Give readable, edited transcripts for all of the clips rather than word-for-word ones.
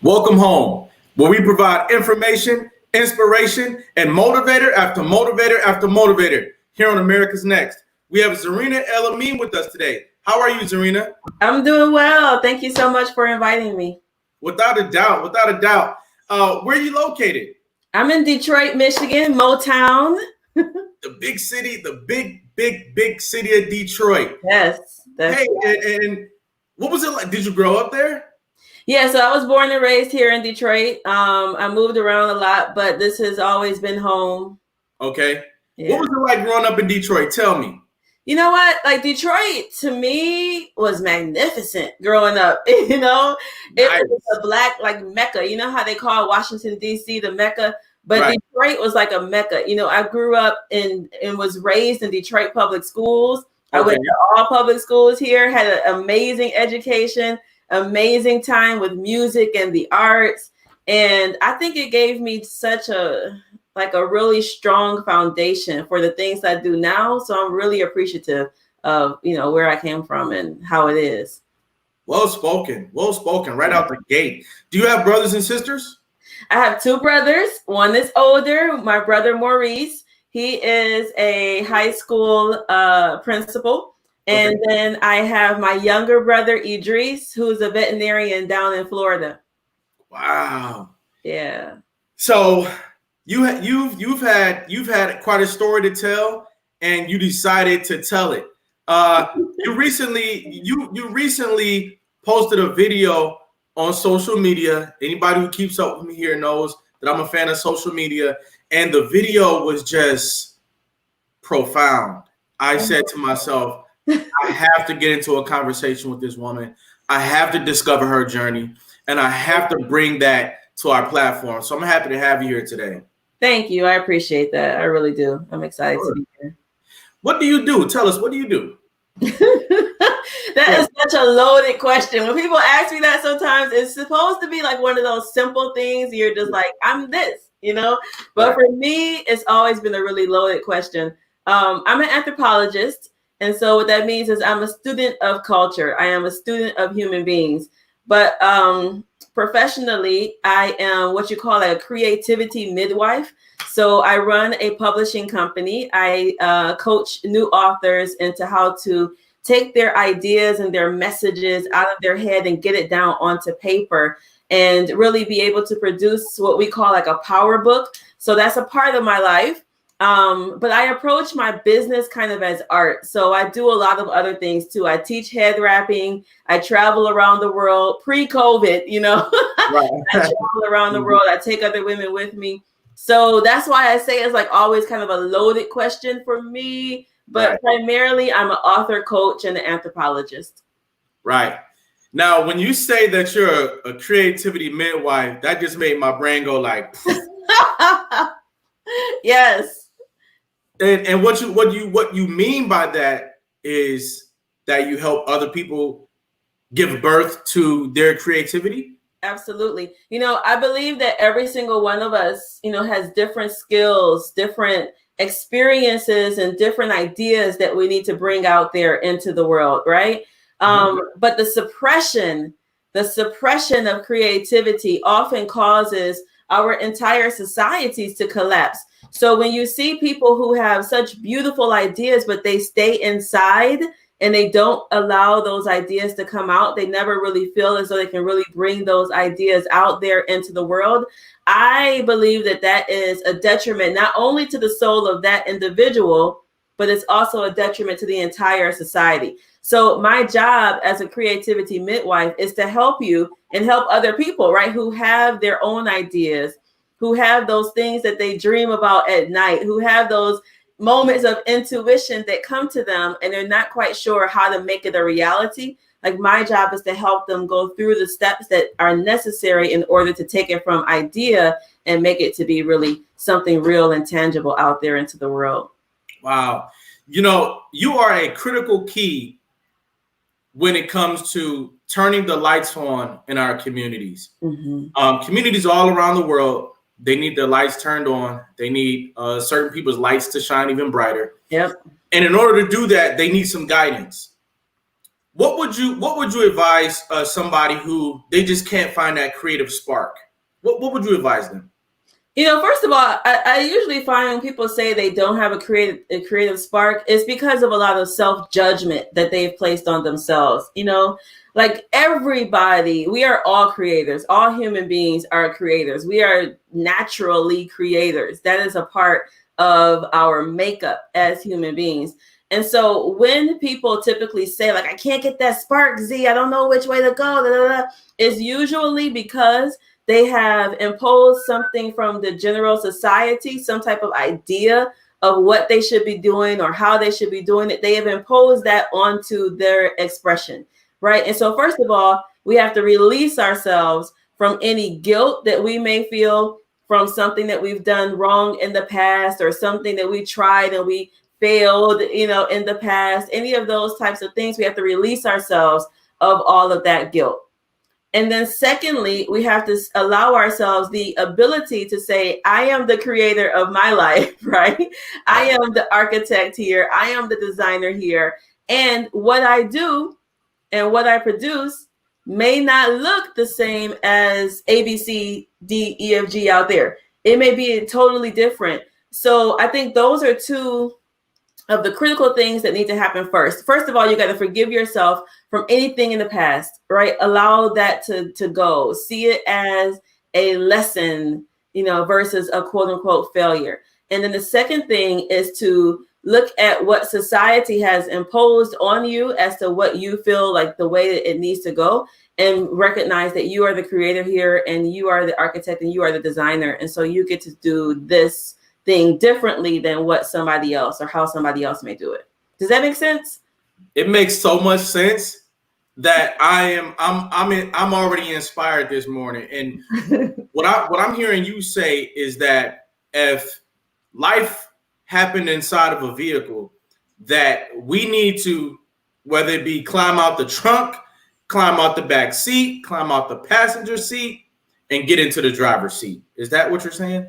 Welcome home, where we provide information, inspiration, and motivator after motivator after motivator here on America's Next. We have Zarina El-Amin with us today. How are you, Zarina? I'm doing well. Thank you so much for inviting me. Without a doubt, without a doubt. Where are you located? I'm in Detroit, Michigan, Motown. The big city, the big city of Detroit. Yes. Hey, and what was it like? Did you grow up there? Yeah, so I was born and raised here in Detroit. I moved around a lot, but this has always been home. Okay. Yeah. What was it like growing up in Detroit? Tell me. You know what? Like Detroit to me was magnificent growing up. You know, it was a black like Mecca. You know how they call Washington D.C. the Mecca, but right. Detroit was like a Mecca. You know, I grew up and was raised in Detroit public schools. Okay. I went to all public schools here. Had an amazing education. Amazing time with music and the arts, and I think it gave me such a really strong foundation for the things I do now. So I'm really appreciative of where I came from and how it is. Well spoken right out the gate. Do you have brothers and sisters? I have two brothers. One is older, my brother Maurice. He is a high school principal. And then I have my younger brother, Idris, who's a veterinarian down in Florida. Wow. Yeah. So you've had quite a story to tell, and you decided to tell it. You recently posted a video on social media. Anybody who keeps up with me here knows that I'm a fan of social media, and the video was just profound. I said to myself, I have to get into a conversation with this woman. I have to discover her journey, and I have to bring that to our platform. So I'm happy to have you here today. Thank you. I appreciate that. I really do. I'm excited to be here. What do you do? Tell us, what do you do? That is such a loaded question. When people ask me that sometimes, it's supposed to be like one of those simple things. You're just like, I'm this, But for me, it's always been a really loaded question. I'm an anthropologist. And so what that means is I'm a student of culture. I am a student of human beings. But professionally, I am what you call a creativity midwife. So I run a publishing company. I coach new authors into how to take their ideas and their messages out of their head and get it down onto paper and really be able to produce what we call like a power book. So that's a part of my life. But I approach my business kind of as art. So I do a lot of other things too. I teach head wrapping. I travel around the world pre-COVID, Right. I travel around the world. I take other women with me. So that's why I say it's like always kind of a loaded question for me. But primarily I'm an author, coach, and an anthropologist. Right. Now, when you say that you're a creativity midwife, that just made my brain go like, yes. And what you mean by that is that you help other people give birth to their creativity? Absolutely. I believe that every single one of us, has different skills, different experiences, and different ideas that we need to bring out there into the world, right? But the suppression of creativity often causes our entire societies to collapse. So when you see people who have such beautiful ideas, but they stay inside and they don't allow those ideas to come out, they never really feel as though they can really bring those ideas out there into the world. I believe that that is a detriment, not only to the soul of that individual, but it's also a detriment to the entire society. So my job as a creativity midwife is to help you and help other people, right, who have their own ideas, who have those things that they dream about at night, who have those moments of intuition that come to them and they're not quite sure how to make it a reality. Like my job is to help them go through the steps that are necessary in order to take it from idea and make it to be really something real and tangible out there into the world. Wow. You know, you are a critical key when it comes to turning the lights on in our communities. Communities all around the world, they need their lights turned on. They need certain people's lights to shine even brighter. Yep. And in order to do that, they need some guidance. What would you advise somebody who they just can't find that creative spark? What would you advise them? You know, first of all, I usually find when people say they don't have a creative spark, it's because of a lot of self-judgment that they've placed on themselves. You know, like everybody, we are all creators. All human beings are creators. We are naturally creators. That is a part of our makeup as human beings. And so when people typically say, like, I can't get that spark, Z, I don't know which way to go, it's usually because they have imposed something from the general society, some type of idea of what they should be doing or how they should be doing it. They have imposed that onto their expression, right? And so first of all, we have to release ourselves from any guilt that we may feel from something that we've done wrong in the past or something that we tried and we failed, you know, in the past. Any of those types of things, we have to release ourselves of all of that guilt. And then secondly, we have to allow ourselves the ability to say, I am the creator of my life, right? I am the architect here. I am the designer here. And what I do and what I produce may not look the same as A, B, C, D, E, F, G out there. It may be totally different. So I think those are two of the critical things that need to happen first. First of all, you got to forgive yourself from anything in the past, right? Allow that to go. See it as a lesson, you know, versus a quote unquote failure. And then the second thing is to look at what society has imposed on you as to what you feel like the way that it needs to go, and recognize that you are the creator here and you are the architect and you are the designer. And so you get to do this thing differently than what somebody else or how somebody else may do it. Does that make sense? It makes so much sense that I'm already inspired this morning. And what I'm hearing you say is that if life happened inside of a vehicle, that we need to, whether it be climb out the trunk, climb out the back seat, climb out the passenger seat, and get into the driver's seat. Is that what you're saying?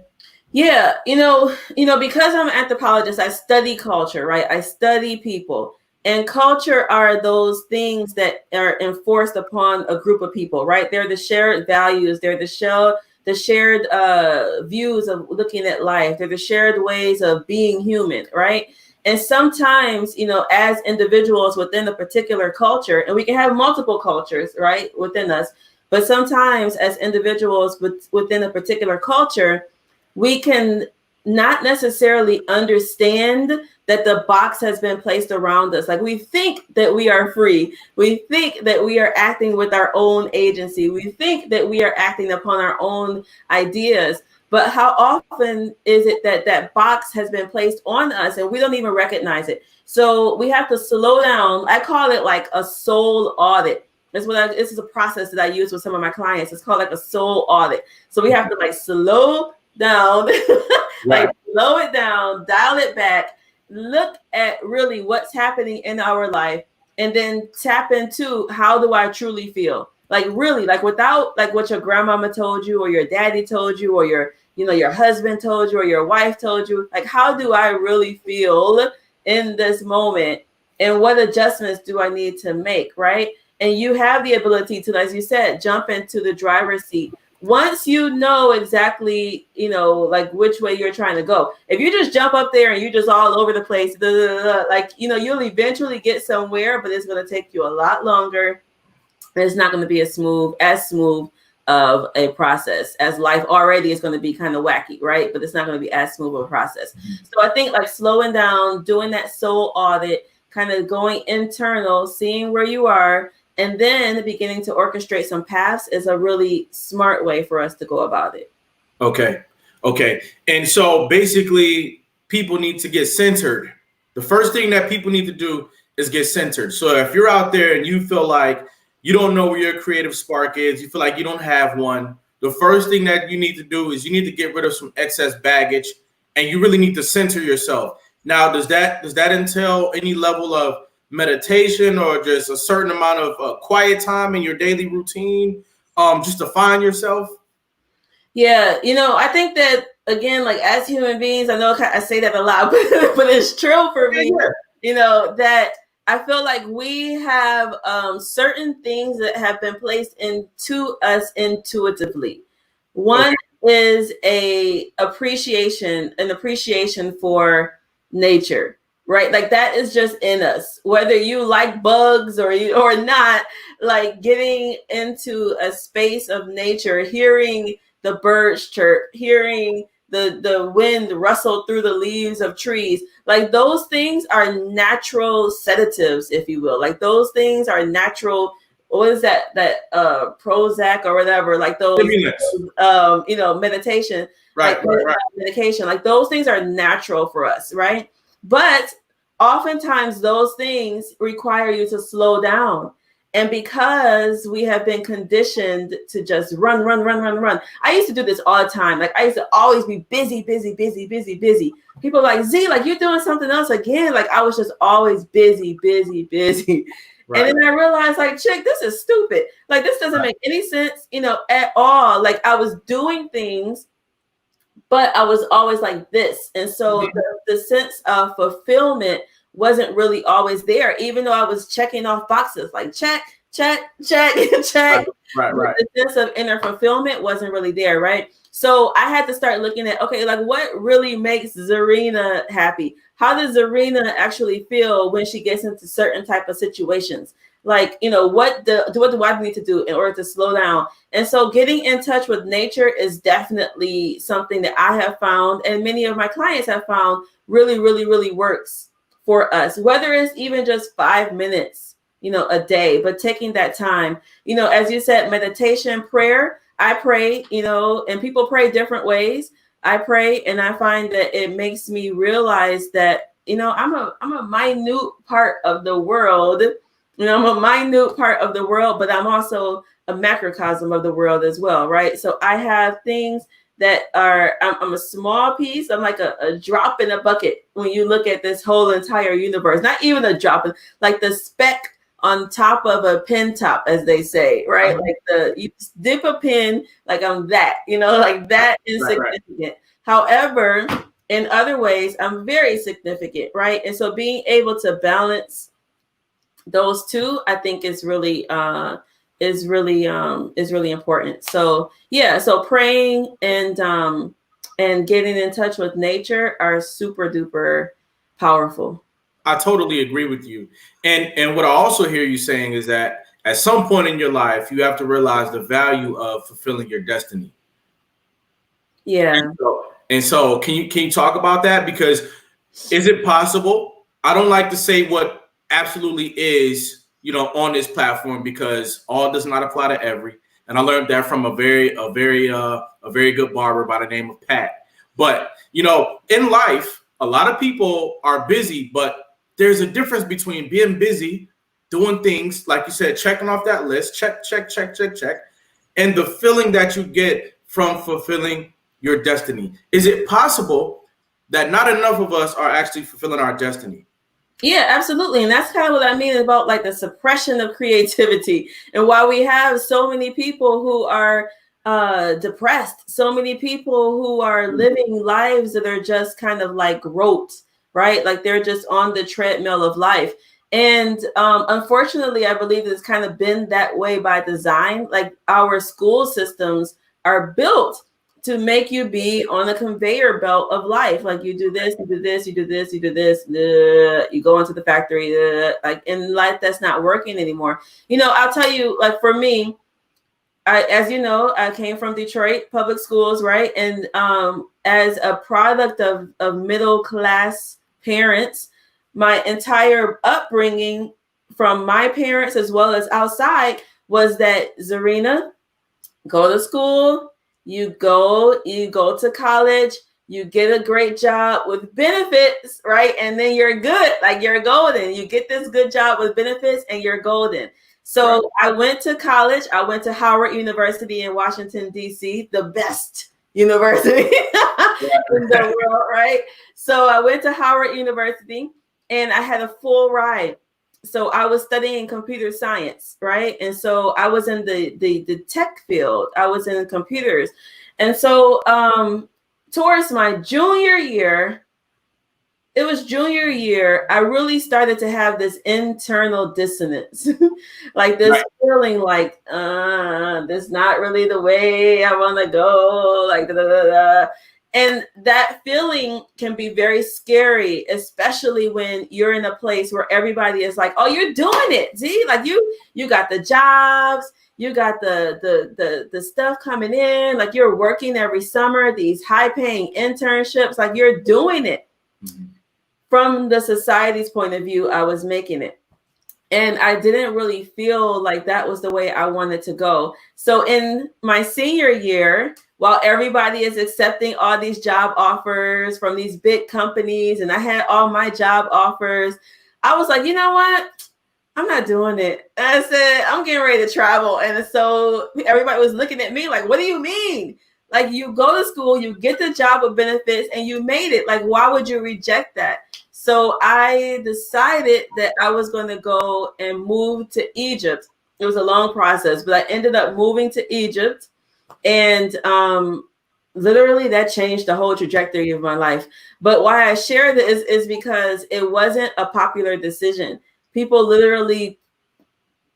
Yeah, you know, because I'm an anthropologist, I study culture, right? I study people, and culture are those things that are enforced upon a group of people, right? They're the shared values. They're the shared views of looking at life. They're the shared ways of being human, right? And sometimes, you know, as individuals within a particular culture, and we can have multiple cultures, right, within us, but sometimes as individuals within a particular culture, we can not necessarily understand that the box has been placed around us. Like we think that we are free. We think that we are acting with our own agency. We think that we are acting upon our own ideas. But how often is it that that box has been placed on us and we don't even recognize it? So we have to slow down. I call it like a soul audit. This is a process that I use with some of my clients. It's called like a soul audit. So we have to like slow down, like slow it down, dial it back, look at really what's happening in our life, and then tap into how do I truly feel? Like really, like without like what your grandmama told you or your daddy told you or your husband told you or your wife told you. Like how do I really feel in this moment? And what adjustments do I need to make, right? And you have the ability to, as you said, jump into the driver's seat. Once you know exactly, you know, like which way you're trying to go. If you just jump up there and you're just all over the place, like, you know, you'll eventually get somewhere, but it's going to take you a lot longer. It's not going to be as smooth of a process as life already is going to be kind of wacky, right? But it's not going to be as smooth of a process. So I think like slowing down, doing that soul audit, kind of going internal, seeing where you are, and then beginning to orchestrate some paths is a really smart way for us to go about it. Okay. And so basically people need to get centered. The first thing that people need to do is get centered. So if you're out there and you feel like you don't know where your creative spark is, you feel like you don't have one, the first thing that you need to do is you need to get rid of some excess baggage, and you really need to center yourself. Now, does that entail any level of meditation or just a certain amount of quiet time in your daily routine, just to find yourself? Yeah, I think that, again, like, as human beings, I know I say that a lot, but it's true for me. Yeah. That I feel like we have certain things that have been placed into us intuitively. One is an appreciation for nature, right? Like, that is just in us, whether you like bugs or not. Like, getting into a space of nature, hearing the birds chirp, hearing the wind rustle through the leaves of trees, like, those things are natural sedatives, if you will. Like, those things are natural. What is that Prozac or whatever, like those meditation, right. Medication, like, those things are natural for us, right? But oftentimes those things require you to slow down. And because we have been conditioned to just run. I used to do this all the time. Like, I used to always be busy. People are like, Z, like, you're doing something else again. Like, I was just always busy. Right. And then I realized, like, chick, this is stupid. Like, this doesn't make any sense, at all. Like, I was doing things, but I was always like this. And so the sense of fulfillment wasn't really always there, even though I was checking off boxes, like check. Right. The sense of inner fulfillment wasn't really there, right? So I had to start looking at, okay, like, what really makes Zarina happy? How does Zarina actually feel when she gets into certain type of situations? Like, what do I need to do in order to slow down? And so getting in touch with nature is definitely something that I have found, and many of my clients have found, really, really, really works for us, whether it's even just 5 minutes, a day, but taking that time, as you said, meditation, prayer. I pray, and people pray different ways. I pray, and I find that it makes me realize that, I'm a minute part of the world. I'm a minute part of the world, but I'm also a macrocosm of the world as well, right? So I have things that are, I'm a small piece. I'm like a drop in a bucket when you look at this whole entire universe. Not even a drop, like the speck on top of a pin top, as they say, right? Like you dip a pin, like I'm that, like that insignificant. Right. However, in other ways, I'm very significant, right? And so being able to balance those two, I think, is really important. So yeah, so praying and getting in touch with nature are super duper powerful. I totally agree with you. And what I also hear you saying is that at some point in your life, you have to realize the value of fulfilling your destiny. Yeah. And so can you talk about that? Because is it possible? I don't like to say what absolutely is, on this platform, because all does not apply to every. And I learned that from a very good barber by the name of Pat. But, in life, a lot of people are busy, but there's a difference between being busy, doing things, like you said, checking off that list, check, and the feeling that you get from fulfilling your destiny. Is it possible that not enough of us are actually fulfilling our destiny? Yeah, absolutely. And that's kind of what I mean about, like, the suppression of creativity, and why we have so many people who are depressed, so many people who are living lives that are just kind of like rote, right? Like, they're just on the treadmill of life. And unfortunately, I believe it's kind of been that way by design. Like, our school systems are built to make you be on a conveyor belt of life. Like, you do this, you do this, you do this, you do this, you go into the factory, like, in life that's not working anymore. I'll tell you, like, for me, as you know, I came from Detroit public schools, right? And as a product of middle class parents, my entire upbringing from my parents as well as outside was that, Zarina, go to school, you go to college, you get a great job with benefits, right? And then you're good, like you're golden. You get this good job with benefits and you're golden. So I went to college. I went to Howard University in Washington, D.C., the best university in the world, right? So I went to Howard University and I had a full ride. So I was studying computer science, right? And so I was in the tech field. I was in computers. And so towards my junior year, I really started to have this internal dissonance, like this feeling like, this is not really the way I want to go, like, da, da, da, da. And that feeling can be very scary, especially when you're in a place where everybody is like, oh, you're doing it. See, like you got the jobs, you got the stuff coming in, like you're working every summer, these high paying internships, like you're doing it. Mm-hmm. From the society's point of view, I was making it. And I didn't really feel like that was the way I wanted to go. So in my senior year, while everybody is accepting all these job offers from these big companies, and I had all my job offers, I was like, you know what? I'm not doing it. And I said, I'm getting ready to travel. And so everybody was looking at me like, what do you mean? Like, you go to school, you get the job with benefits, and you made it. Like, why would you reject that? So I decided that I was going to go and move to Egypt. It was a long process, but I ended up moving to Egypt. And literally that changed the whole trajectory of my life. But why I share this is because it wasn't a popular decision. People literally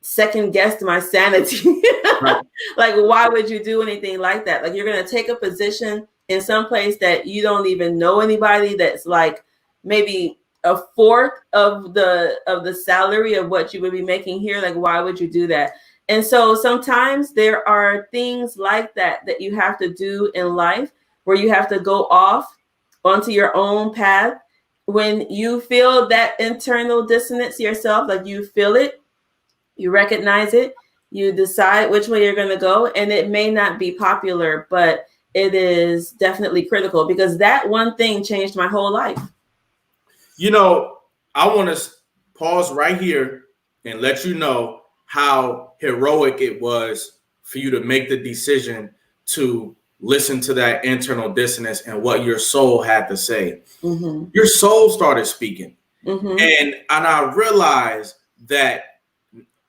second guessed my sanity. Right. Like, why would you do anything like that? Like, you're going to take a position in some place that you don't even know anybody, that's like maybe a fourth of the salary of what you would be making here. Like, why would you do that? And so sometimes there are things like that that you have to do in life, where you have to go off onto your own path. When you feel that internal dissonance yourself, like you feel it, you recognize it, you decide which way you're going to go. And it may not be popular, but it is definitely critical, because that one thing changed my whole life. You know, I want to pause right here and let you know how heroic it was for you to make the decision to listen to that internal dissonance and what your soul had to say. Mm-hmm. Your soul started speaking. Mm-hmm. And I realized that,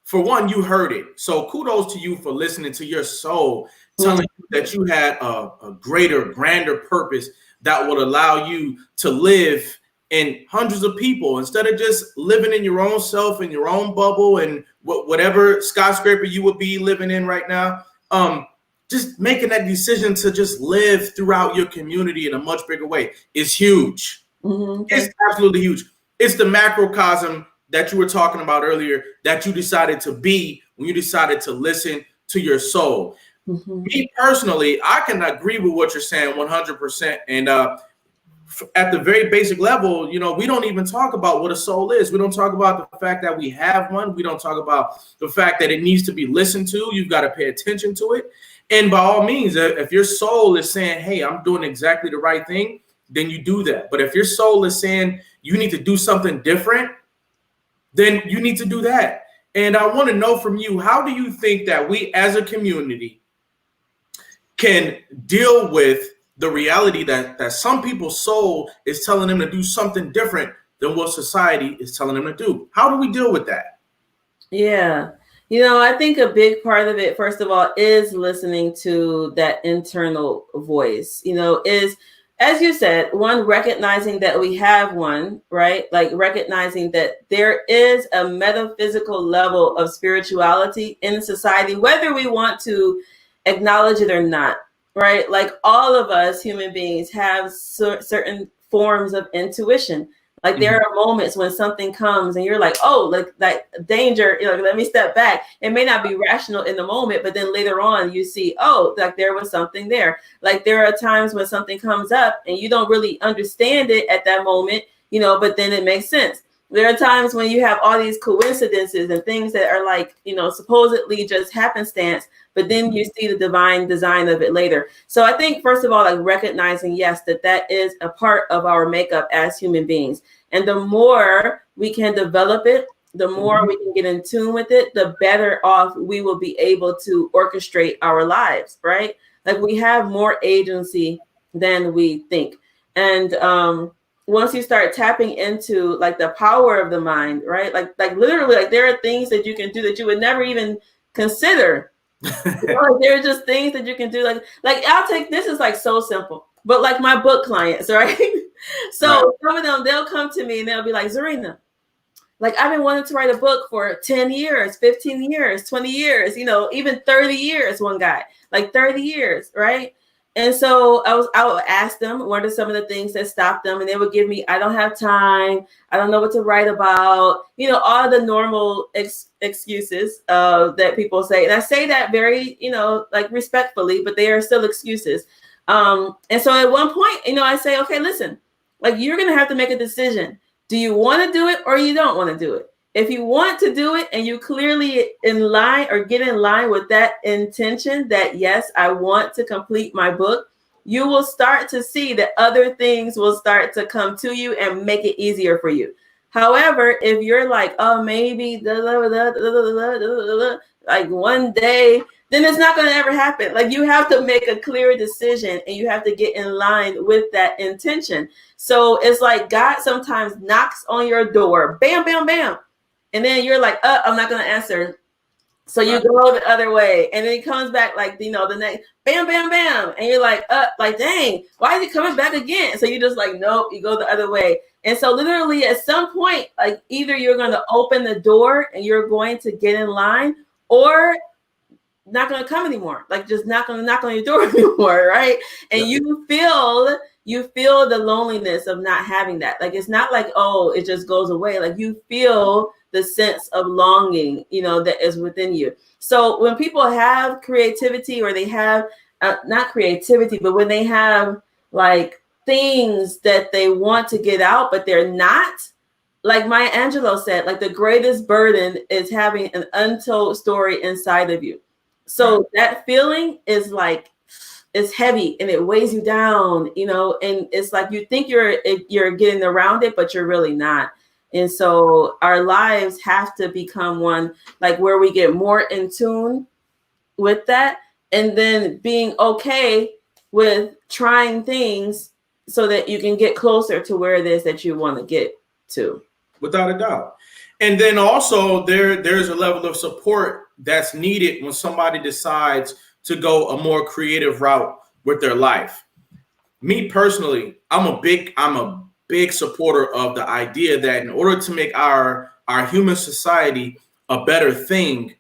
for one, you heard it. So kudos to you for listening to your soul, telling you that you had a greater, grander purpose that would allow you to live in hundreds of people instead of just living in your own self, in your own bubble, and whatever skyscraper you would be living in right now. Just making that decision to just live throughout your community in a much bigger way is huge. Mm-hmm. It's absolutely huge. It's the macrocosm that you were talking about earlier that you decided to be when you decided to listen to your soul. Mm-hmm. Me personally, I can agree with what you're saying 100%. And at the very basic level, you know, we don't even talk about what a soul is. We don't talk about the fact that we have one. We don't talk about the fact that it needs to be listened to. You've got to pay attention to it. And by all means, if your soul is saying, hey, I'm doing exactly the right thing, then you do that. But if your soul is saying you need to do something different, then you need to do that. And I want to know from you, how do you think that we as a community can deal with the reality that some people's soul is telling them to do something different than what society is telling them to do? How do we deal with that? Yeah. You know, I think a big part of it, first of all, is listening to that internal voice, you know, is, as you said, one, recognizing that we have one, right? Like recognizing that there is a metaphysical level of spirituality in society, whether we want to acknowledge it or not, right? Like all of us human beings have certain forms of intuition. Like there are moments when something comes and you're like, oh, like danger, you know, let me step back. It may not be rational in the moment, but then later on you see, oh, like there was something there. Like there are times when something comes up and you don't really understand it at that moment, you know, but then it makes sense. There are times when you have all these coincidences and things that are like, supposedly just happenstance, but then you see the divine design of it later. So I think, first of all, like recognizing, yes, that is a part of our makeup as human beings. And the more we can develop it, the more we can get in tune with it, the better off we will be able to orchestrate our lives, right? Like we have more agency than we think. And once you start tapping into like the power of the mind, right? Like literally, like there are things that you can do that you would never even consider. Like, there are just things that you can do. Like I'll take, this is like so simple, but like my book clients, right? So some of them, they'll come to me and they'll be like, Zarina, like I've been wanting to write a book for 10 years, 15 years, 20 years, even 30 years, one guy, like 30 years, right? And so I would ask them, what are some of the things that stop them? And they would give me, I don't have time. I don't know what to write about. All the normal excuses that people say. And I say that very, like respectfully, but they are still excuses. And so at one point, I say, okay, listen, like you're going to have to make a decision. Do you want to do it or you don't want to do it? If you want to do it and you clearly in line or get in line with that intention that, yes, I want to complete my book, you will start to see that other things will start to come to you and make it easier for you. However, if you're like, oh, maybe like one day, then it's not going to ever happen. Like you have to make a clear decision and you have to get in line with that intention. So it's like God sometimes knocks on your door, bam, bam, bam. And then you're like, I'm not going to answer. So you go the other way. And then he comes back like, the next, bam, bam, bam. And you're like, like, dang, why is he coming back again? So you just like, nope, you go the other way. And so literally at some point, like either you're going to open the door and you're going to get in line, or not going to come anymore. Like just not going to knock on your door anymore, right? And you feel the loneliness of not having that. Like it's not like, oh, it just goes away. Like you feel the sense of longing, that is within you. So when people have creativity, or they have not creativity, but when they have like things that they want to get out, but they're not, like Maya Angelou said, like the greatest burden is having an untold story inside of you. So that feeling is like, it's heavy and it weighs you down, and it's like you think you're getting around it, but you're really not. And so our lives have to become one like where we get more in tune with that, and then being okay with trying things so that you can get closer to where it is that you want to get to. Without a doubt. And then also there's a level of support that's needed when somebody decides to go a more creative route with their life. Me personally, I'm a big supporter of the idea that in order to make our human society a better thing,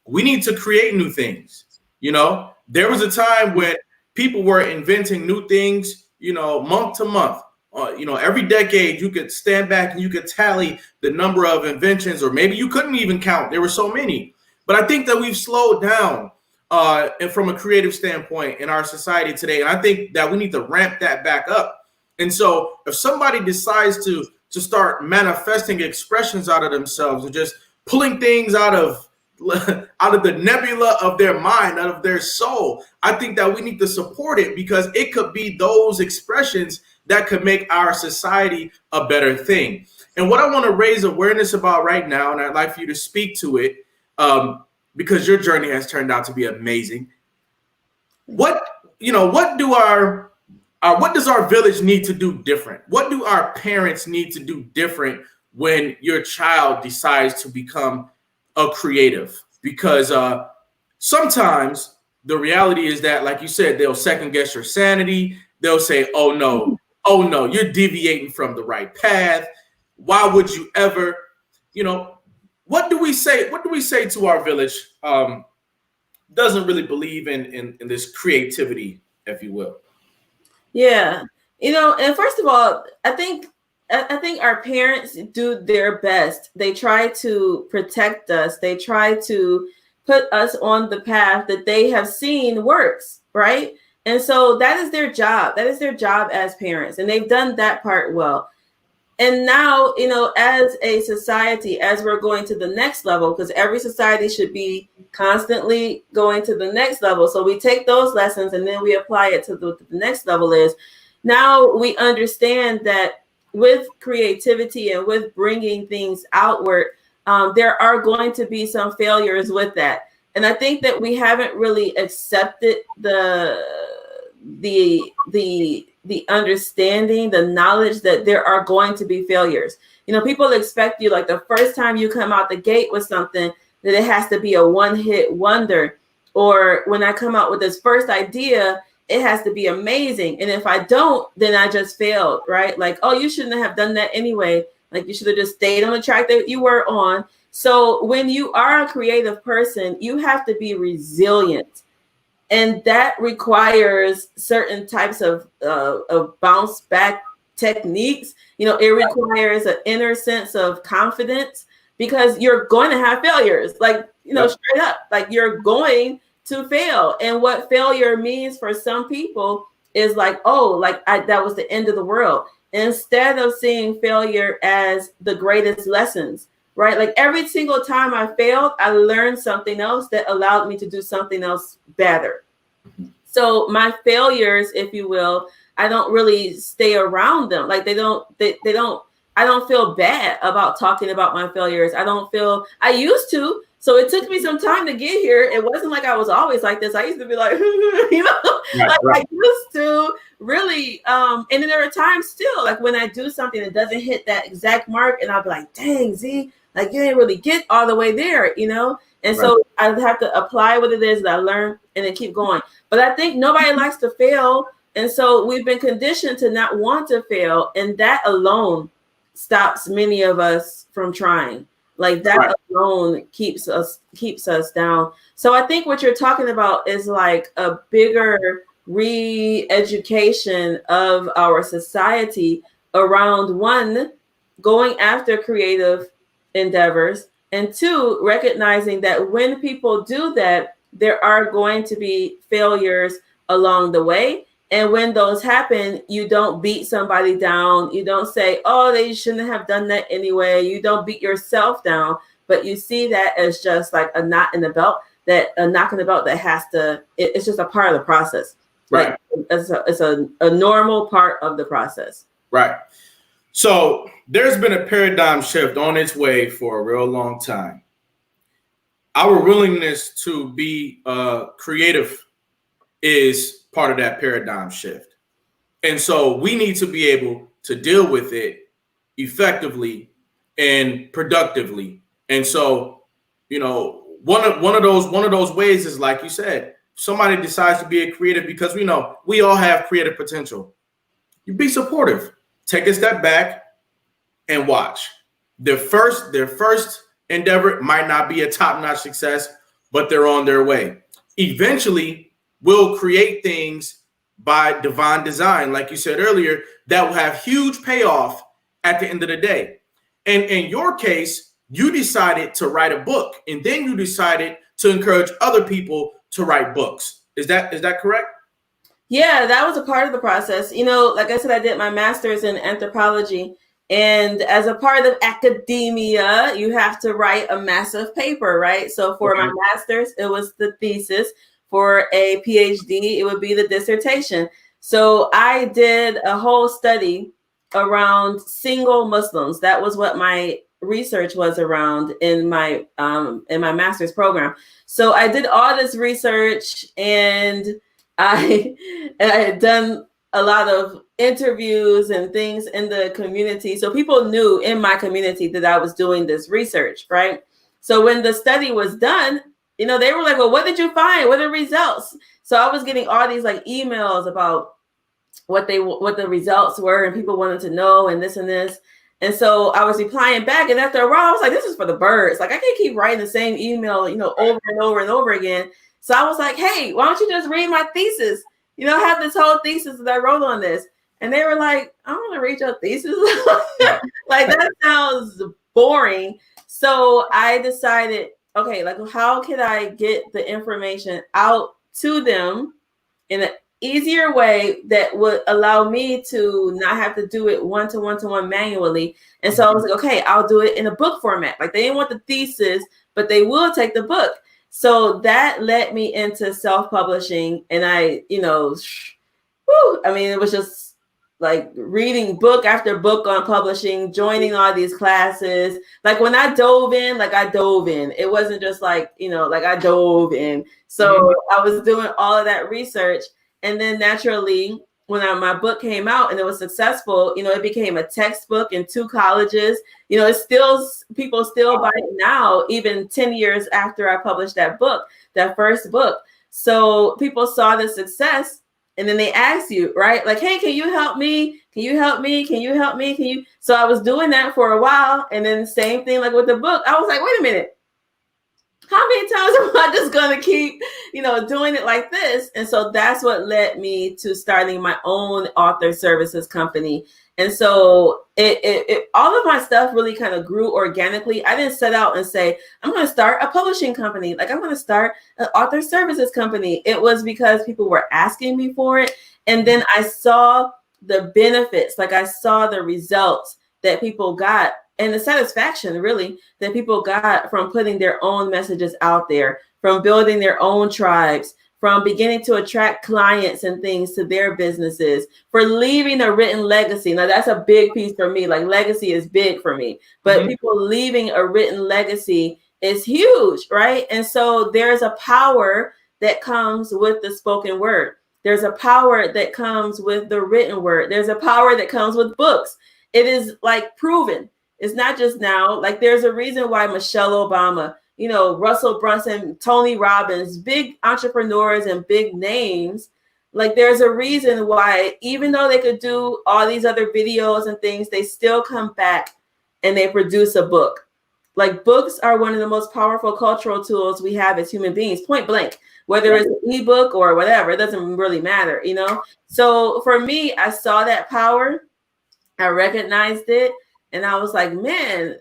we need to create new things. There was a time when people were inventing new things, month to month. Every decade you could stand back and you could tally the number of inventions, or maybe you couldn't even count. There were so many. But I think that we've slowed down and from a creative standpoint in our society today. And I think that we need to ramp that back up. And so if somebody decides to start manifesting expressions out of themselves, or just pulling things out of the nebula of their mind, out of their soul, I think that we need to support it, because it could be those expressions that could make our society a better thing. And what I want to raise awareness about right now, and I'd like for you to speak to it, because your journey has turned out to be amazing. What does our village need to do different? What do our parents need to do different when your child decides to become a creative? Because sometimes the reality is that, like you said, they'll second guess your sanity. They'll say, oh no, you're deviating from the right path. Why would you ever, what do we say? What do we say to our village doesn't really believe in this creativity, if you will? Yeah. And first of all, I think our parents do their best. They try to protect us. They try to put us on the path that they have seen works, right? And so that is their job. That is their job as parents. And they've done that part well. And now, you know, as a society, as we're going to the next level, because every society should be constantly going to the next level. So we take those lessons and then we apply it to the next level is now we understand that with creativity and with bringing things outward, there are going to be some failures with that. And I think that we haven't really accepted the understanding, the knowledge that there are going to be failures. You know, people expect you, like the first time you come out the gate with something, that it has to be a one-hit wonder. Or when I come out with this first idea, it has to be amazing. And if I don't, then I just failed, right? Like, oh, you shouldn't have done that anyway. Like, you should have just stayed on the track that you were on. So when you are a creative person, you have to be resilient. And that requires certain types of bounce back techniques. You know, it requires an inner sense of confidence because you're going to have failures. Like, you know, straight up, like you're going to fail. And what failure means for some people is like, oh, like that was the end of the world. Instead of seeing failure as the greatest lessons, right? Like every single time I failed, I learned something else that allowed me to do something else better. So my failures, if you will, I don't really stay around them. Like they don't, I don't feel bad about talking about my failures. I used to. So it took me some time to get here. It wasn't like I was always like this. I used to be like, you know, I used to really, and then there are times still, like when I do something that doesn't hit that exact mark and I'll be like, dang, Z, like you didn't really get all the way there, you know? And so I have to apply what it is that I learned and then keep going. But I think nobody likes to fail. And so we've been conditioned to not want to fail. And that alone stops many of us from trying. Like that alone keeps us down. So I think what you're talking about is like a bigger re-education of our society around one, going after creative endeavors, and two, recognizing that when people do that, there are going to be failures along the way. And when those happen, you don't beat somebody down. You don't say, oh, they shouldn't have done that anyway. You don't beat yourself down, but you see that as just like a knot in the belt, that a knock in the belt that has to, it's just a part of the process. Right. Like it's a normal part of the process. Right. So there's been a paradigm shift on its way for a real long time. Our willingness to be creative is part of that paradigm shift. And so we need to be able to deal with it effectively and productively. And so, you know, one of those ways is, like you said, somebody decides to be a creative, because we know we all have creative potential. You be supportive. Take a step back and watch. Their first endeavor might not be a top-notch success, but they're on their way. Eventually, we'll create things by divine design, like you said earlier, that will have huge payoff at the end of the day. And in your case, you decided to write a book, and then you decided to encourage other people to write books. Is that correct? Yeah, that was a part of the process. You know, like I said, I did my master's in anthropology. And as a part of academia, you have to write a massive paper, right? So for my master's, it was the thesis. For a PhD, it would be the dissertation. So I did a whole study around single Muslims. That was what my research was around in my master's program. So I did all this research, and I had done a lot of interviews and things in the community. So people knew in my community that I was doing this research, right? So when the study was done, you know, they were like, well, what did you find? What are the results? So I was getting all these like emails about what the results were, and people wanted to know, and this and this. And so I was replying back, and after a while, I was like, this is for the birds. Like, I can't keep writing the same email, you know, over and over and over again. So I was like, hey, why don't you just read my thesis? You know, I have this whole thesis that I wrote on this. And they were like, I don't want to read your thesis. Like, that sounds boring. So I decided, okay, like, how can I get the information out to them in easier way that would allow me to not have to do it one-to-one manually. And so I was like, okay, I'll do it in a book format. Like they didn't want the thesis, but they will take the book. So that led me into self-publishing. And I, I mean, it was just like reading book after book on publishing, joining all these classes. Like when I dove in, it wasn't just like, like I dove in. So I was doing all of that research. And then naturally, when my book came out and it was successful, it became a textbook in 2 colleges. It's still, people still buy it now, even 10 years after I published that first book. So people saw the success, and then they ask you, right? Like, hey, can you help me? Can you help me? Can you help me? Can you? So I was doing that for a while. And then same thing, like with the book, I was like, wait a minute. How many times am I just going to keep, doing it like this? And so that's what led me to starting my own author services company. And so it all of my stuff really kind of grew organically. I didn't set out and say, I'm going to start a publishing company. Like I'm going to start an author services company. It was because people were asking me for it. And then I saw the benefits, like I saw the results that people got, and the satisfaction really that people got from putting their own messages out there, from building their own tribes, from beginning to attract clients and things to their businesses, for leaving a written legacy. Now that's a big piece for me. Like legacy is big for me, but people leaving a written legacy is huge, right? And so there's a power that comes with the spoken word. There's a power that comes with the written word. There's a power that comes with books. It is like proven. It's not just now. Like there's a reason why Michelle Obama, Russell Brunson, Tony Robbins, big entrepreneurs and big names. Like there's a reason why, even though they could do all these other videos and things, they still come back and they produce a book. Like books are one of the most powerful cultural tools we have as human beings, point blank, whether it's an ebook or whatever, it doesn't really matter, So for me, I saw that power. I recognized it. And I was like, man,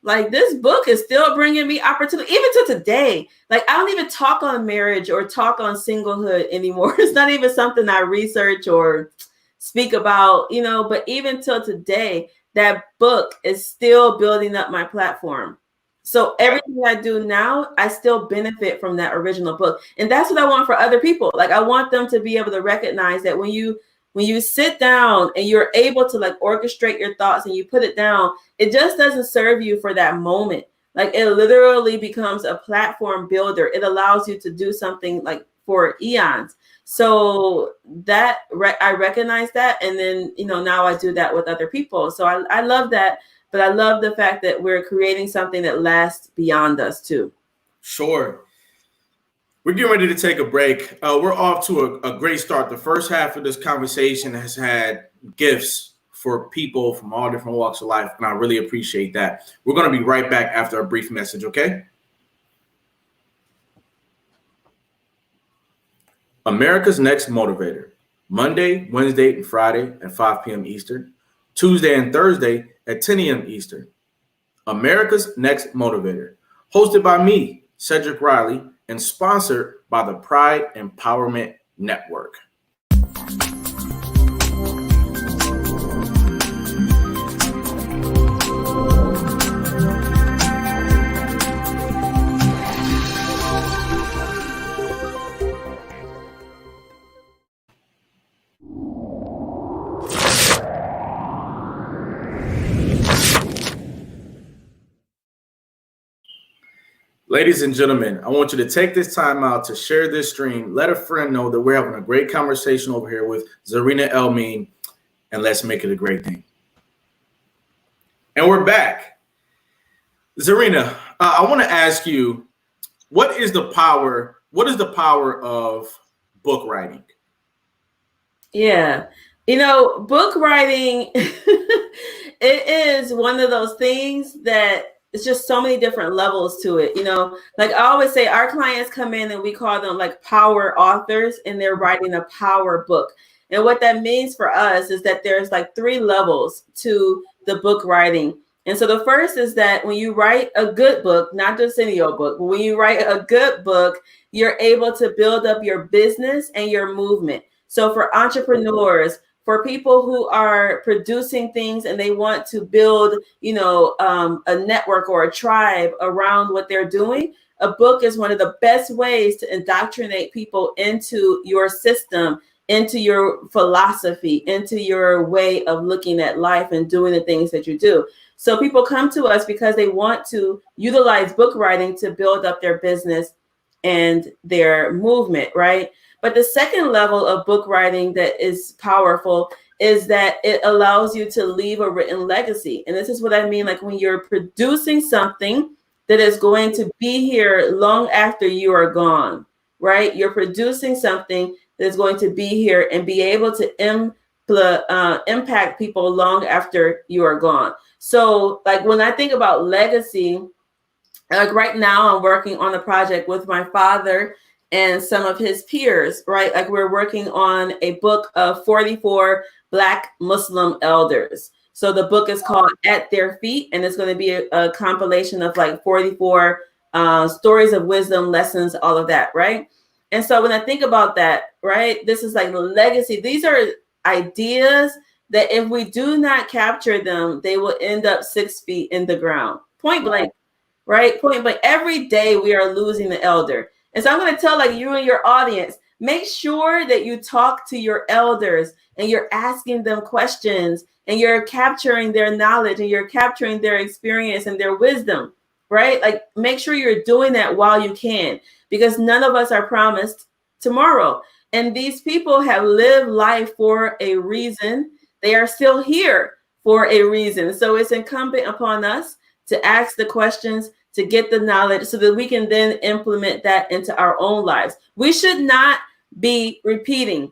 like this book is still bringing me opportunity, even to today. Like I don't even talk on marriage or talk on singlehood anymore. It's not even something I research or speak about, but even till today, that book is still building up my platform. So everything I do now, I still benefit from that original book. And that's what I want for other people. Like I want them to be able to recognize that when you sit down and you're able to like orchestrate your thoughts and you put it down, it just doesn't serve you for that moment. Like it literally becomes a platform builder. It allows you to do something like for eons. So that I recognize that. And then, now I do that with other people. So I love that. But I love the fact that we're creating something that lasts beyond us too. Sure. We're getting ready to take a break. We're off to a great start. The first half of this conversation has had gifts for people from all different walks of life, and I really appreciate that. We're going to be right back after a brief message, okay? America's Next Motivator, Monday, Wednesday, and Friday at 5 p.m. Eastern, Tuesday and Thursday at 10 a.m. Eastern. America's Next Motivator, hosted by me, Cedric Riley, and sponsored by the Pride Empowerment Network. Ladies and gentlemen, I want you to take this time out to share this stream. Let a friend know that we're having a great conversation over here with Zarina Elmeen, and let's make it a great thing. And we're back. Zarina, I want to ask you, what is the power of book writing? Yeah. Book writing, it is one of those things that it's just so many different levels to it. Like I always say, our clients come in and we call them like power authors, and they're writing a power book. And what that means for us is that there's like 3 levels to the book writing. And so the first is that when you write a good book, not just any old book, but when you write a good book, you're able to build up your business and your movement. So for entrepreneurs, for people who are producing things and they want to build, a network or a tribe around what they're doing, a book is one of the best ways to indoctrinate people into your system, into your philosophy, into your way of looking at life and doing the things that you do. So people come to us because they want to utilize book writing to build up their business and their movement, right? But the second level of book writing that is powerful is that it allows you to leave a written legacy. And this is what I mean, like when you're producing something that is going to be here long after you are gone, right? You're producing something that is going to be here and be able to impact people long after you are gone. So like when I think about legacy, like right now I'm working on a project with my father and some of his peers, right? Like we're working on a book of 44 Black Muslim elders. So the book is called At Their Feet, and it's going to be a compilation of like 44 stories of wisdom, lessons, all of that, right? And so when I think about that, right, this is like the legacy. These are ideas that if we do not capture them, they will end up 6 feet in the ground, point blank, right? Point blank. Every day we are losing the elder. And so I'm going to tell like you and your audience, make sure that you talk to your elders and you're asking them questions and you're capturing their knowledge and you're capturing their experience and their wisdom, right? Like make sure you're doing that while you can, because none of us are promised tomorrow. And these people have lived life for a reason. They are still here for a reason. So it's incumbent upon us to ask the questions, to get the knowledge so that we can then implement that into our own lives. We should not be repeating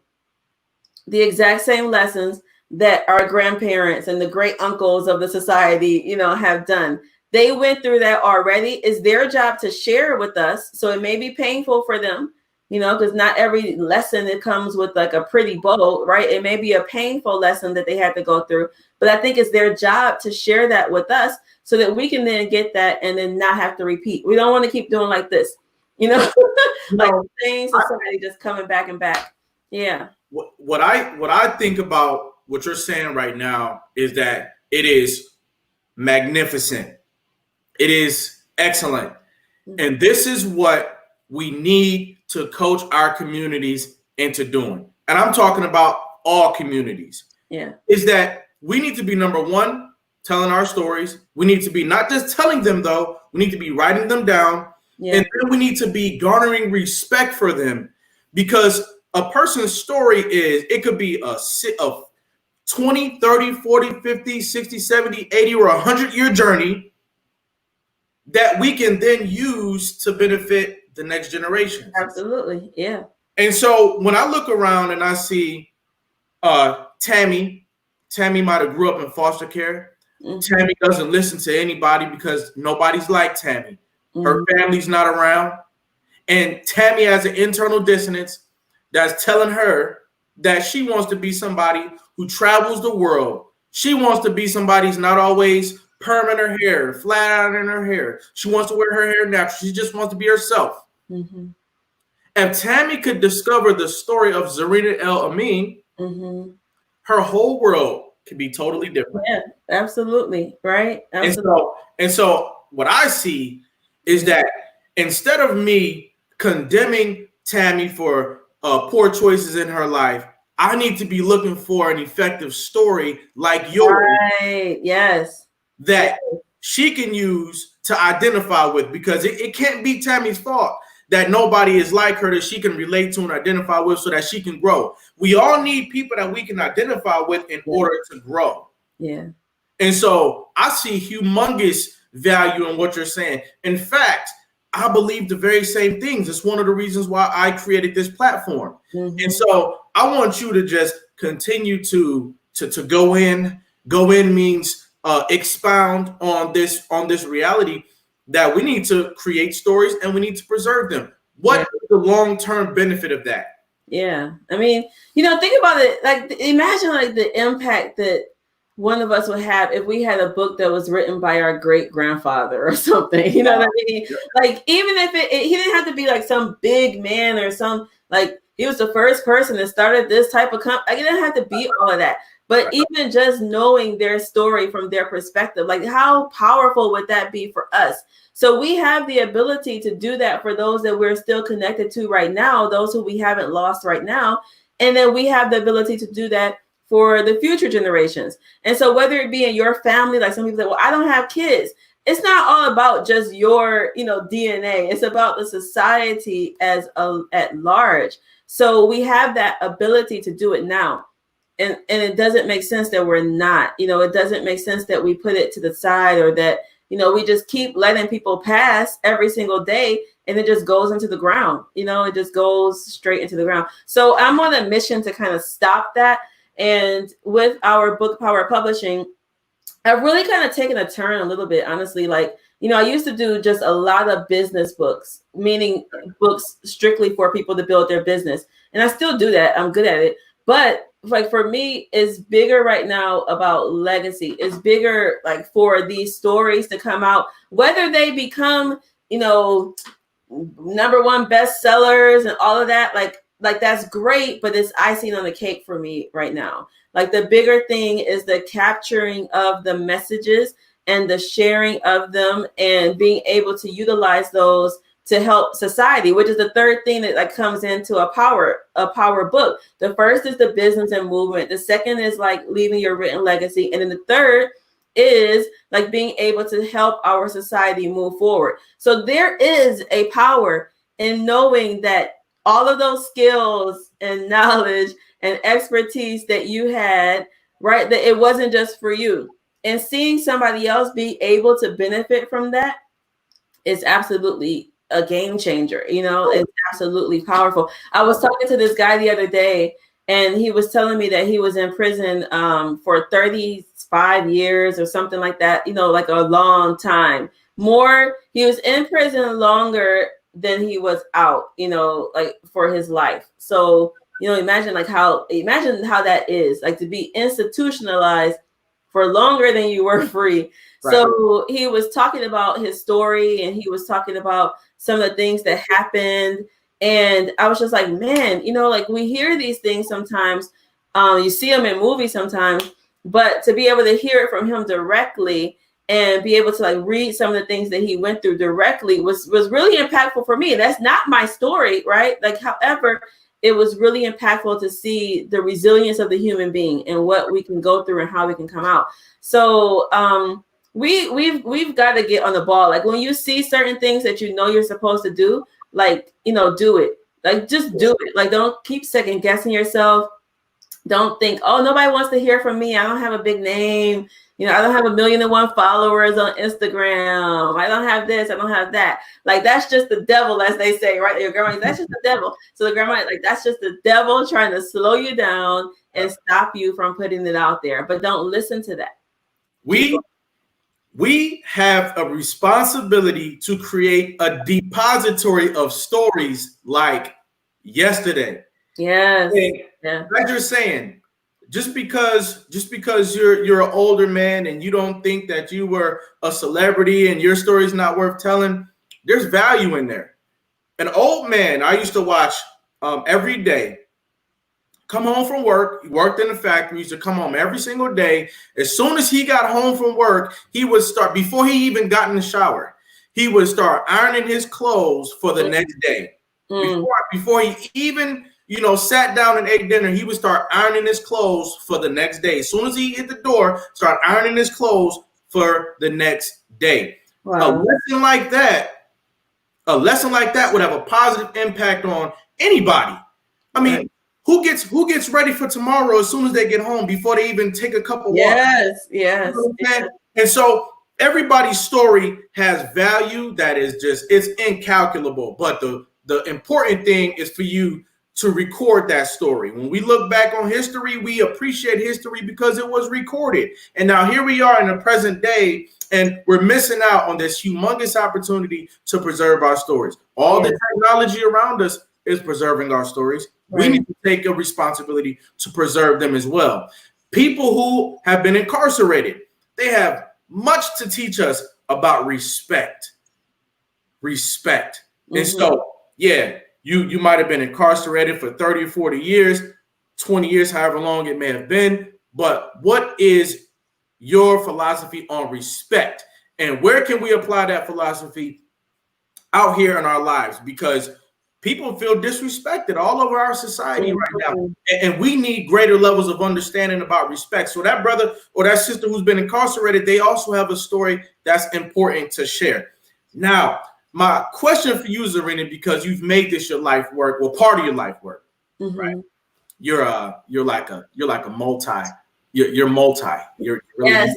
the exact same lessons that our grandparents and the great uncles of the society, have done. They went through that already. It's their job to share with us. So it may be painful for them, because not every lesson it comes with like a pretty bow, right? It may be a painful lesson that they had to go through, but I think it's their job to share that with us so that we can then get that and then not have to repeat. We don't want to keep doing like this, like the same society just coming back and back. Yeah. What I think about what you're saying right now is that it is magnificent. It is excellent. Mm-hmm. And this is what we need to coach our communities into doing. And I'm talking about all communities. Yeah. Is that we need to be number one, telling our stories. We need to be not just telling them though, we need to be writing them down. Yeah. And then we need to be garnering respect for them, because a person's story it could be a 20, 30, 40, 50, 60, 70, 80, or 100-year journey that we can then use to benefit the next generation. Absolutely. Yeah. And so when I look around and I see Tammy might have grew up in foster care. Mm-hmm. Tammy doesn't listen to anybody because nobody's like Tammy. Mm-hmm. Her family's not around. And Tammy has an internal dissonance that's telling her that she wants to be somebody who travels the world. She wants to be somebody who's not always perm in her hair, flat out in her hair. She wants to wear her hair natural. She just wants to be herself. Mm-hmm. If Tammy could discover the story of Zarina El Amin, mm-hmm. her whole world could be totally different. Yeah, absolutely. Right. Absolutely. And so what I see is that instead of me condemning Tammy for poor choices in her life, I need to be looking for an effective story like yours. Right. Yes. That she can use to identify with, because it can't be Tammy's fault that nobody is like her that she can relate to and identify with so that she can grow. We all need people that we can identify with in order to grow. Yeah. And so I see humongous value in what you're saying. In fact, I believe the very same things. It's one of the reasons why I created this platform. Mm-hmm. And so I want you to just continue to go in. Go in means expound on this reality that we need to create stories and we need to preserve them. What is the long-term benefit of that? Yeah. I mean, think about it. Like, imagine like the impact that one of us would have if we had a book that was written by our great grandfather or something. You know what I mean? Like, even if he didn't have to be like some big man or some, like, he was the first person that started this type of company. Like, it didn't have to be all of that. But even just knowing their story from their perspective, like, how powerful would that be for us? So we have the ability to do that for those that we're still connected to right now, those who we haven't lost right now. And then we have the ability to do that for the future generations. And so whether it be in your family, like some people say, well, I don't have kids. It's not all about just your, DNA. It's about the society at large. So we have that ability to do it now. And it doesn't make sense that we're not, it doesn't make sense that we put it to the side, or that, we just keep letting people pass every single day and it just goes into the ground. It just goes straight into the ground. So I'm on a mission to kind of stop that. And with our Book Power Publishing, I've really kind of taken a turn a little bit, honestly. Like, I used to do just a lot of business books, meaning books strictly for people to build their business. And I still do that. I'm good at it. But like, for me, it's bigger right now about legacy. It's bigger, like, for these stories to come out, whether they become, #1 bestsellers and all of that, like that's great, but it's icing on the cake for me right now. Like, the bigger thing is the capturing of the messages and the sharing of them and being able to utilize those to help society, which is the third thing that comes into a power book. The first is the business and movement. The second is like leaving your written legacy. And then the third is like being able to help our society move forward. So there is a power in knowing that all of those skills and knowledge and expertise that you had, right, that it wasn't just for you. And seeing somebody else be able to benefit from that is absolutely a game changer. It's absolutely powerful. I was talking to this guy the other day, and he was telling me that he was in prison for 35 years or something like that, like a long time. He was in prison longer than he was out, like for his life. So, imagine how that is, like, to be institutionalized for longer than you were free. Right. So he was talking about his story, and he was talking about some of the things that happened. And I was just like, man, like, we hear these things sometimes. You see them in movies sometimes, but to be able to hear it from him directly and be able to like read some of the things that he went through directly was really impactful for me. That's not my story, right? Like, however, it was really impactful to see the resilience of the human being and what we can go through and how we can come out. So we've got to get on the ball. Like, when you see certain things that you're supposed to do, like, do it. Like, just do it. Like, don't keep second guessing yourself. Don't think, oh, nobody wants to hear from me. I don't have a big name. I don't have 1,000,001 followers on Instagram. I don't have this. I don't have that. Like, that's just the devil, as they say, right? Your grandma, that's just the devil. So the grandma, like, that's just the devil trying to slow you down and stop you from putting it out there. But don't listen to that. We have a responsibility to create a depository of stories like yesterday. Yes. Yeah. Like you're saying, just because you're an older man and you don't think that you were a celebrity and your story's not worth telling, there's value in there. An old man I used to watch every day come home from work. He worked in the factory. He used to come home every single day. As soon as he got home from work, he would start, before he even got in the shower, he would start ironing his clothes for the next day. Before he even sat down and ate dinner, he would start ironing his clothes for the next day. As soon as he hit the door, start ironing his clothes for the next day. Wow. A lesson like that would have a positive impact on anybody. I mean, who gets ready for tomorrow as soon as they get home before they even take a cup of water? Yes. And so everybody's story has value that is it's incalculable. But the important thing is for you to record that story. When we look back on history, we appreciate history because it was recorded. And now here we are in the present day, and we're missing out on this humongous opportunity to preserve our stories. All the technology around us is preserving our stories. Right. We need to take a responsibility to preserve them as well. People who have been incarcerated, they have much to teach us about respect. Respect. And so, yeah, you might have been incarcerated for 30 or 40 years, 20 years, however long it may have been. But what is your philosophy on respect? And where can we apply that philosophy out here in our lives? Because people feel disrespected all over our society right now. And we need greater levels of understanding about respect. So that brother or that sister who's been incarcerated, they also have a story that's important to share. Now, my question for you, Zarina, because you've made this your life work, well, part of your life work, right? You're like a multi. You're multi. You're really yes.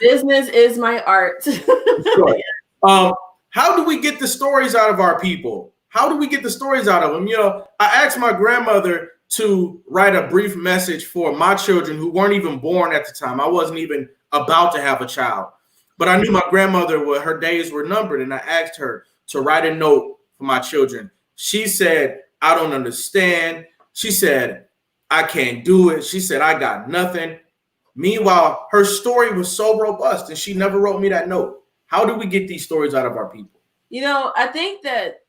Business is my art. Sure. How do we get the stories out of our people? How do we get the stories out of them? You know, I asked my grandmother to write a brief message for my children who weren't even born at the time. I wasn't even about to have a child, but I knew my grandmother, her days were numbered, and I asked her to write a note for my children. She said, I don't understand. She said, I can't do it. She said, I got nothing. Meanwhile, her story was so robust, and she never wrote me that note. How do we get these stories out of our people? You know, I think that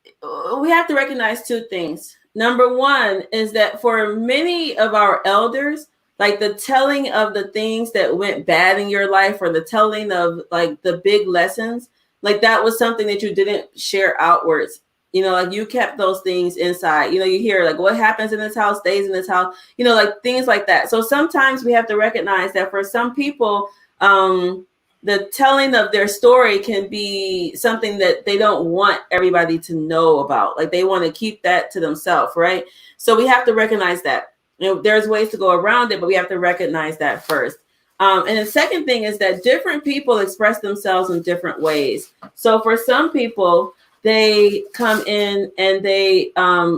we have to recognize two things. Number one is that for many of our elders, like the telling of the things that went bad in your life, or the telling of like the big lessons, like that was something that you didn't share outwards. You know, like you kept those things inside. You know, you hear like what happens in this house stays in this house, you know, like things like that. So sometimes we have to recognize that for some people, the telling of their story can be something that they don't want everybody to know about. Like they want to keep that to themselves, right? So we have to recognize that. You know, there's ways to go around it, but we have to recognize that first. And the second thing is that different people express themselves in different ways. So for some people, they come in and they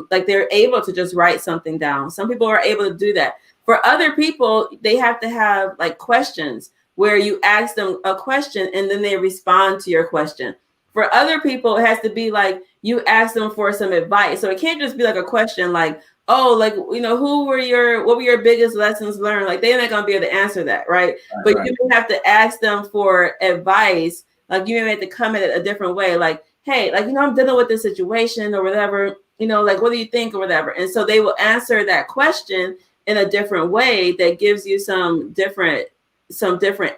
like they're able to just write something down. Some people are able to do that. For other people, they have to have like questions where you ask them a question and then they respond to your question. For other people, it has to be like you ask them for some advice. So it can't just be like a question like, oh, like, you know, what were your biggest lessons learned? Like they're not gonna be able to answer that, right? But you have to ask them for advice. Like you may have to come at it a different way. Like, hey, like, you know, I'm dealing with this situation or whatever, you know, like, what do you think or whatever? And so they will answer that question in a different way that gives you some different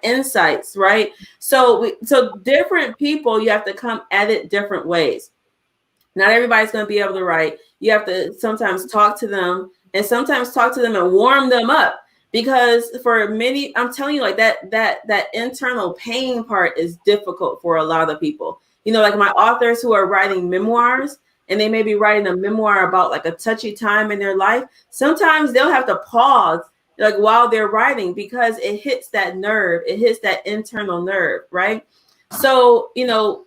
insights, right? So different people, you have to come at it different ways. Not everybody's going to be able to write. You have to sometimes talk to them and warm them up, because for many, I'm telling you, like that internal pain part is difficult for a lot of people. You know, like my authors who are writing memoirs, and they may be writing a memoir about like a touchy time in their life. Sometimes they'll have to pause like while they're writing, because it hits that nerve, it hits that internal nerve, right? So, you know,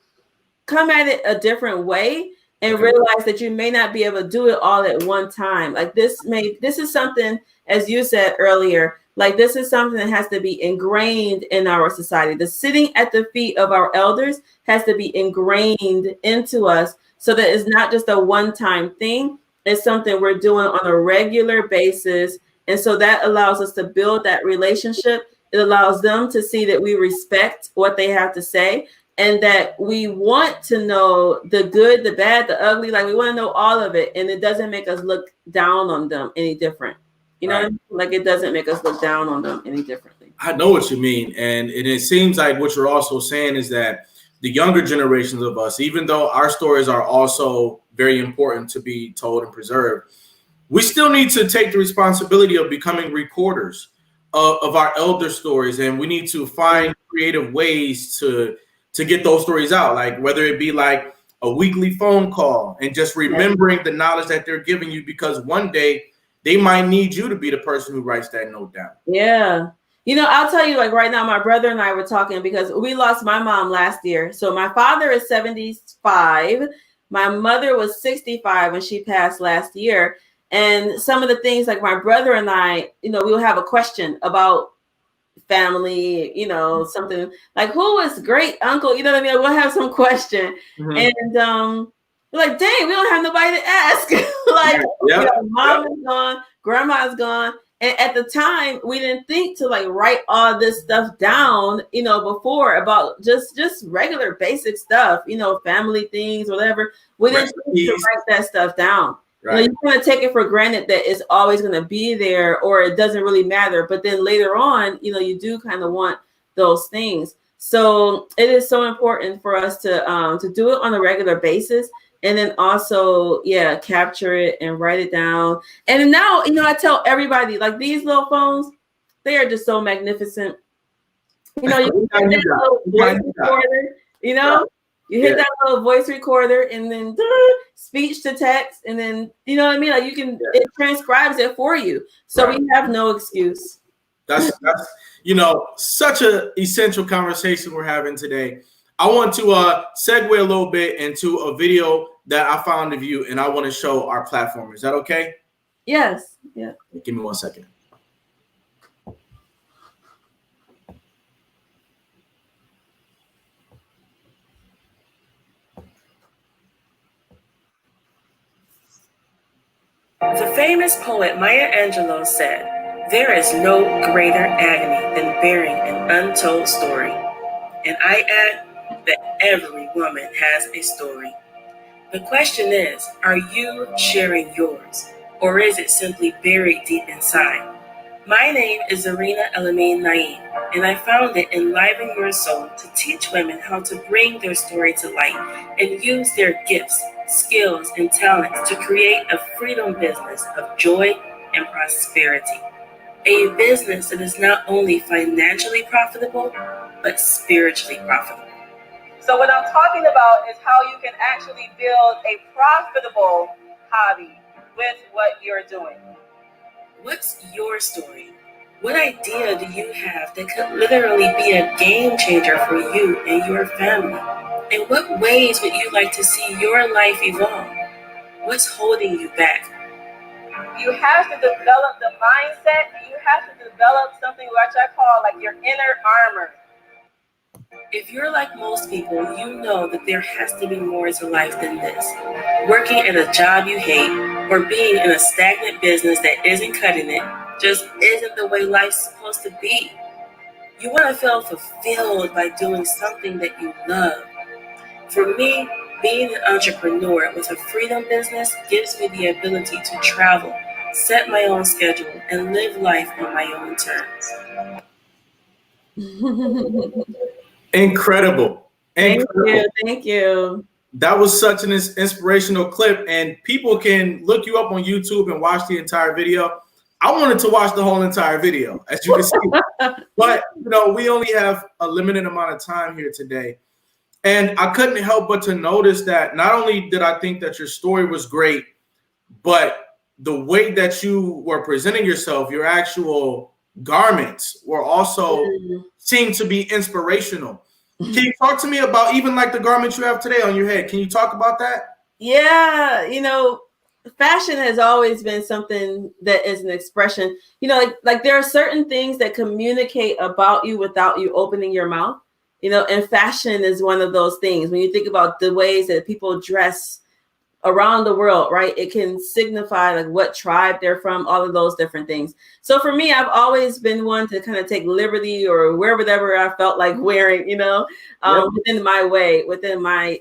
come at it a different way and realize that you may not be able to do it all at one time. Like this is something, as you said earlier, like this is something that has to be ingrained in our society. The sitting at the feet of our elders has to be ingrained into us, so that it's not just a one-time thing. It's something we're doing on a regular basis. And so that allows us to build that relationship. It allows them to see that we respect what they have to say, and that we want to know the good, the bad, the ugly. Like we want to know all of it. And it doesn't make us look down on them any different. You know, right. Like it doesn't make us look down on them any differently. I know what you mean. And it seems like what you're also saying is that the younger generations of us, even though our stories are also very important to be told and preserved, we still need to take the responsibility of becoming reporters of our elder stories. And we need to find creative ways to get those stories out, like whether it be like a weekly phone call and just remembering the knowledge that they're giving you, because one day they might need you to be the person who writes that note down. Yeah. You know, I'll tell you, like right now, my brother and I were talking because we lost my mom last year. So my father is 75. My mother was 65 when she passed last year. And some of the things, like my brother and I, you know, we'll have a question about family, you know, something like who was great uncle, you know what I mean? We'll have some question. And we're like, dang, we don't have nobody to ask. Like, you know, mom is gone, grandma's gone. And at the time, we didn't think to like write all this stuff down, you know, before about just regular basic stuff, you know, family things, whatever. We didn't think to write that stuff down. Right. You know, you kind of take it for granted that it's always going to be there or it doesn't really matter. But then later on, you know, you do kind of want those things. So it is so important for us to do it on a regular basis. And then also, yeah, capture it and write it down. And now, you know, I tell everybody, like these little phones, they are just so magnificent. You know, you hit that little voice recorder, you know, you hit that little voice recorder and then speech to text. And then, you know what I mean? Like you can, it transcribes it for you. So we have no excuse. That's you know, such an essential conversation we're having today. I want to segue a little bit into a video that I found of you, and I want to show our platform. Is that okay? Yes. Yeah. Give me 1 second. The famous poet Maya Angelou said, "There is no greater agony than bearing an untold story." And I add that every woman has a story. The question is, are you sharing yours, or is it simply buried deep inside? My name is Zarina Elamine Naeem, and I founded Enliven Your Soul to teach women how to bring their story to light and use their gifts, skills, and talents to create a freedom business of joy and prosperity. A business that is not only financially profitable, but spiritually profitable. So what I'm talking about is how you can actually build a profitable hobby with what you're doing. What's your story? What idea do you have that could literally be a game changer for you and your family? In what ways would you like to see your life evolve? What's holding you back? You have to develop the mindset. You have to develop something which I call like your inner armor. If you're like most people, you know that there has to be more to life than this. Working at a job you hate or being in a stagnant business that isn't cutting it just isn't the way life's supposed to be. You want to feel fulfilled by doing something that you love. For me, being an entrepreneur with a freedom business gives me the ability to travel, set my own schedule, and live life on my own terms. Incredible. Thank you. That was such an inspirational clip, and people can look you up on YouTube and watch the entire video. I wanted to watch the whole entire video, as you can see. But, you know, we only have a limited amount of time here today. And I couldn't help but to notice that not only did I think that your story was great, but the way that you were presenting yourself, your actual garments were also seemed to be inspirational. Can you talk to me about even like the garments you have today on your head? Can you talk about that? Yeah, you know, fashion has always been something that is an expression. You know, like there are certain things that communicate about you without you opening your mouth. You know, and fashion is one of those things. When you think about the ways that people dress around the world, right? It can signify like what tribe they're from, all of those different things. So for me, I've always been one to kind of take liberty or wear whatever I felt like wearing, you know, within my way, within my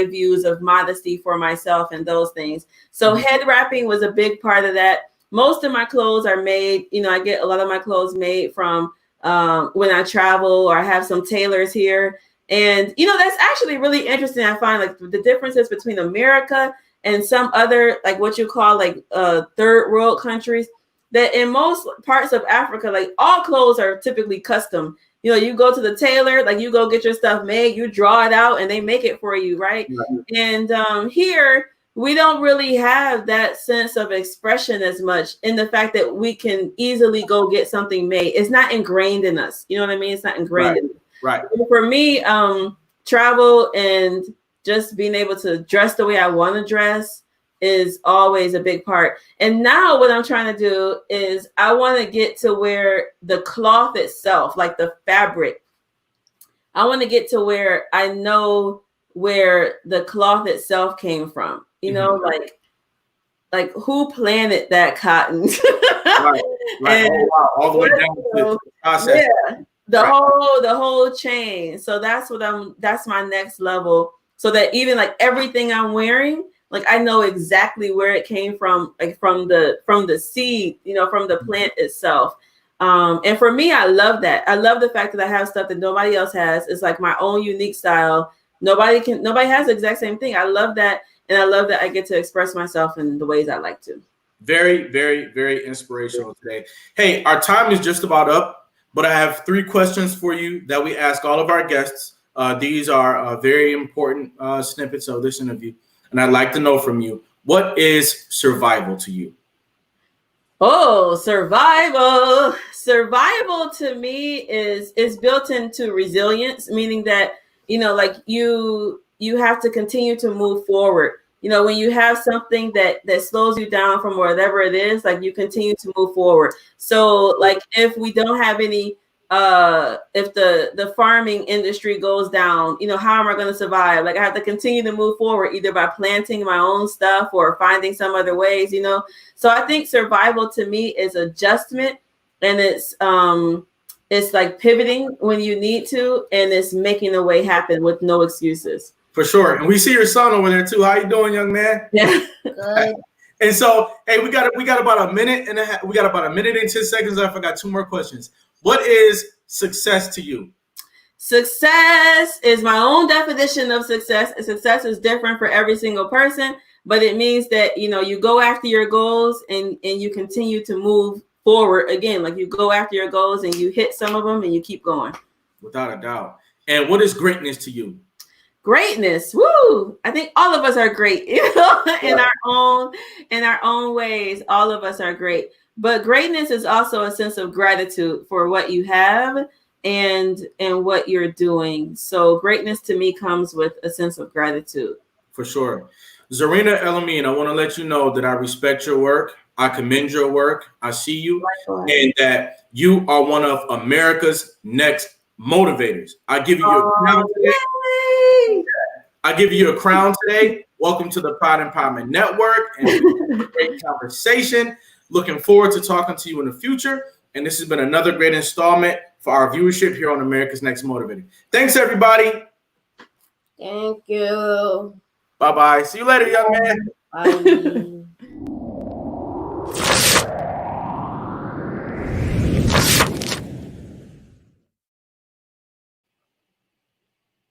views of modesty for myself and those things. So head wrapping was a big part of that. Most of my clothes are made, you know, I get a lot of my clothes made from when I travel, or I have some tailors here. And, you know, that's actually really interesting. I find like the differences between America and some other, like what you call like third world countries, that in most parts of Africa, like all clothes are typically custom. You know, you go to the tailor, like you go get your stuff made, you draw it out and they make it for you, right? And here, we don't really have that sense of expression as much, in the fact that we can easily go get something made. It's not ingrained in us. You know what I mean? It's not ingrained in us. Right. For me, travel and just being able to dress the way I want to dress is always a big part. And now what I'm trying to do is I want to get to where the cloth itself, like the fabric, I want to get to where I know where the cloth itself came from. You know, like like who planted that cotton? Right. And, oh, wow. All the way down to the process. Yeah, the whole chain. So that's my next level. So that even like everything I'm wearing, like I know exactly where it came from, like from the seed, from the plant itself. And for me, I love that. I love the fact that I have stuff that nobody else has. It's like my own unique style. Nobody has the exact same thing. I love that. And I love that I get to express myself in the ways I like to. Very, very, very inspirational today. Hey, our time is just about up, but I have 3 questions for you that we ask all of our guests. These are very important snippets of this interview, and I'd like to know from you, what is survival to you? Oh, survival. Survival to me is built into resilience, meaning that, like you have to continue to move forward. When you have something that slows you down from whatever it is, like you continue to move forward. So like if we don't have any, if the farming industry goes down, how am I going to survive? Like I have to continue to move forward either by planting my own stuff or finding some other ways, So I think survival to me is adjustment, and it's like pivoting when you need to, and it's making a way happen with no excuses. For sure. And we see your son over there too. How you doing, young man? Yeah. And so, hey, we got about a minute and a half. We got about a minute and 10 seconds left. I got 2 more questions. What is success to you? Success is my own definition of success. Success is different for every single person, but it means that, you go after your goals and you continue to move forward. Again, like you go after your goals and you hit some of them and you keep going. Without a doubt. And what is greatness to you? Greatness, woo! I think all of us are great, in our own ways. All of us are great, but greatness is also a sense of gratitude for what you have and what you're doing. So greatness to me comes with a sense of gratitude. For sure. Zarina Elamine, I want to let you know that I respect your work. I commend your work. I see you, and that you are one of America's next motivators. I give you your crown today. I give you a crown today. Welcome to the Pride Empowerment Network, and great conversation. Looking forward to talking to you in the future. And this has been another great installment for our viewership here on America's Next Motivator. Thanks, everybody. Thank you. Bye-bye. See you later, young man. Bye.